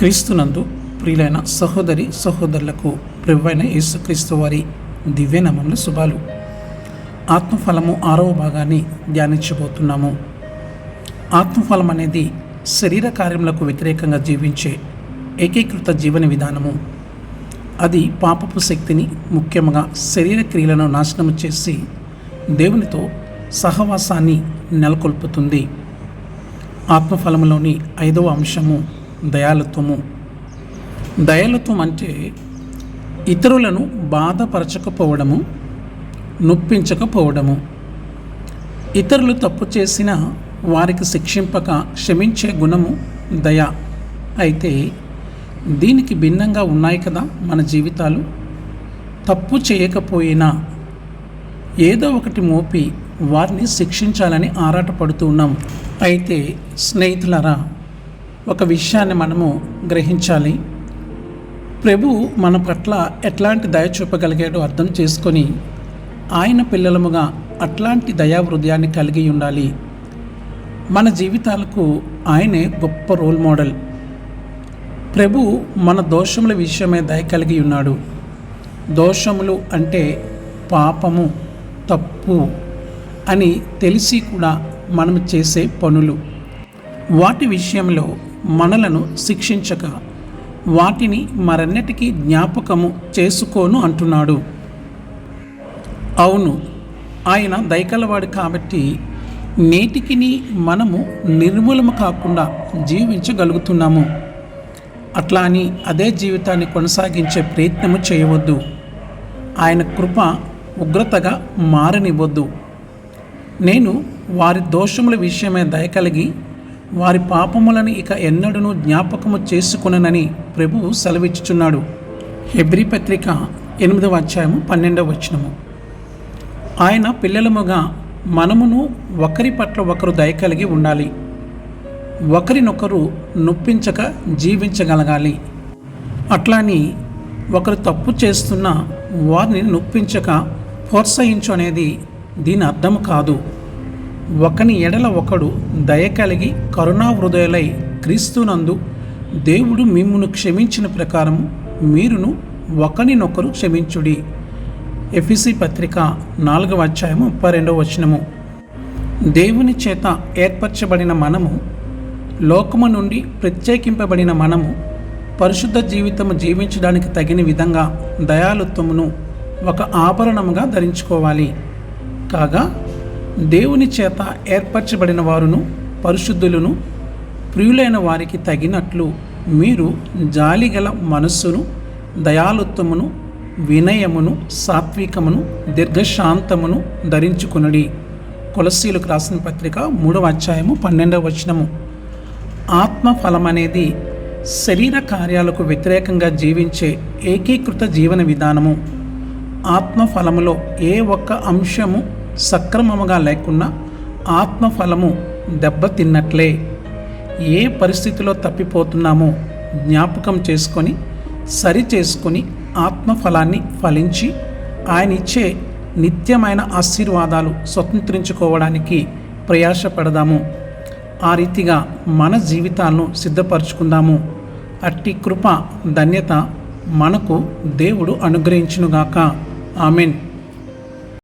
క్రీస్తునందు ప్రియులైన సహోదరి సహోదరులకు ప్రభువైన యేసుక్రీస్తు వారి దివ్యనామంలో శుభాలు. ఆత్మఫలము 6వ భాగాన్ని ధ్యానించబోతున్నాము. ఆత్మఫలం అనేది శరీర కార్యములకు వ్యతిరేకంగా జీవించే ఏకీకృత జీవన విధానము. అది పాపపు శక్తిని, ముఖ్యంగా శరీర క్రియలను నాశనము చేసి దేవునితో సహవాసాన్ని నెలకొల్పుతుంది. ఆత్మఫలములోని 5వ అంశము దయాళుత్వము. దయాళుత్వం అంటే ఇతరులను బాధపరచకపోవడము, నొప్పించకపోవడము. ఇతరులు తప్పు చేసిన వారికి శిక్షింపక క్షమించే గుణము దయ. అయితే దీనికి భిన్నంగా ఉన్నాయి కదా మన జీవితాలు. తప్పు చేయకపోయినా ఏదో ఒకటి మోపి వారిని శిక్షించాలని ఆరాటపడుతూ ఉన్నాం. అయితే స్నేహితులారా, ఒక విషయాన్ని మనము గ్రహించాలి. ప్రభు మన పట్ల ఎట్లాంటి దయ చూపగలిగాడో అర్థం చేసుకొని ఆయన పిల్లలముగా అట్లాంటి దయా హృదయాన్ని కలిగి ఉండాలి. మన జీవితాలకు ఆయనే గొప్ప రోల్ మోడల్. ప్రభు మన దోషముల విషయమే దయ కలిగి ఉన్నాడు. దోషములు అంటే పాపము, తప్పు అని తెలిసి కూడా మనం చేసే పనులు. వాటి విషయంలో మనలను శిక్షించక వాటిని మరన్నిటికీ జ్ఞాపకము చేసుకోను అంటున్నాడు. అవును, ఆయన దయకలవాడు కాబట్టి నేటికి మనము నిర్మూలము కాకుండా జీవించగలుగుతున్నాము. అట్లా అని అదే జీవితాన్ని కొనసాగించే ప్రయత్నము చేయవద్దు. ఆయన కృప ఉగ్రతగా మారనివ్వద్దు. నేను వారి దోషముల విషయమే దయ కలిగి వారి పాపములను ఇక ఎన్నడూ జ్ఞాపకము చేసుకొననని ప్రభువు సెలవిచ్చుచున్నాడు. హెబ్రీ పత్రిక 8వ అధ్యాయము 12వ వచనము. ఆయన పిల్లలముగా మనమును ఒకరి పట్ల ఒకరు దయ కలిగి ఉండాలి. ఒకరినొకరు నొప్పించక జీవించగలగాలి. అట్లాని ఒకరు తప్పు చేస్తున్న వారిని నొప్పించక ప్రోత్సహించు అనేది దీని అర్థం కాదు. ఒకని ఎడల ఒకడు దయ కలిగి కరుణా హృదయులై క్రీస్తునందు దేవుడు మిమ్మును క్షమించిన ప్రకారము మీరును ఒకరినొకరు క్షమించుడి. ఎఫెసీ పత్రిక 4వ అధ్యాయము 32వ వచనము. దేవుని చేత ఏర్పరచబడిన మనము, లోకము నుండి ప్రత్యేకింపబడిన మనము పరిశుద్ధ జీవితము జీవించడానికి తగిన విధంగా దయాళుత్వమును ఒక ఆభరణముగా ధరించుకోవాలి. కాగా దేవుని చేత ఏర్పరచబడిన వారును పరిశుద్ధులను ప్రియులైన వారికి తగినట్లు మీరు జాలిగల మనస్సును, దయాళుత్వమును, వినయమును, సాత్వికమును, దీర్ఘశాంతమును ధరించుకునడి. కొలస్సీలకు రాసిన పత్రిక 3వ అధ్యాయము 12వ వచనము. ఆత్మఫలం అనేది శరీర కార్యాలకు వ్యతిరేకంగా జీవించే ఏకీకృత జీవన విధానము. ఆత్మఫలములో ఏ ఒక్క అంశము సక్రమముగా లేకున్నా ఆత్మఫలము దెబ్బతిన్నట్లే. ఏ పరిస్థితిలో తప్పిపోతున్నామో జ్ఞాపకం చేసుకొని సరి చేసుకొని ఆత్మఫలాన్ని ఫలించి ఆయన ఇచ్చే నిత్యమైన ఆశీర్వాదాలు స్వతంత్రించుకోవడానికి ప్రయాసపడదాము. ఆ రీతిగా మన జీవితాలను సిద్ధపరచుకుందాము. అట్టి కృప, ధన్యత మనకు దేవుడు అనుగ్రహించునుగాక. ఆమెన్.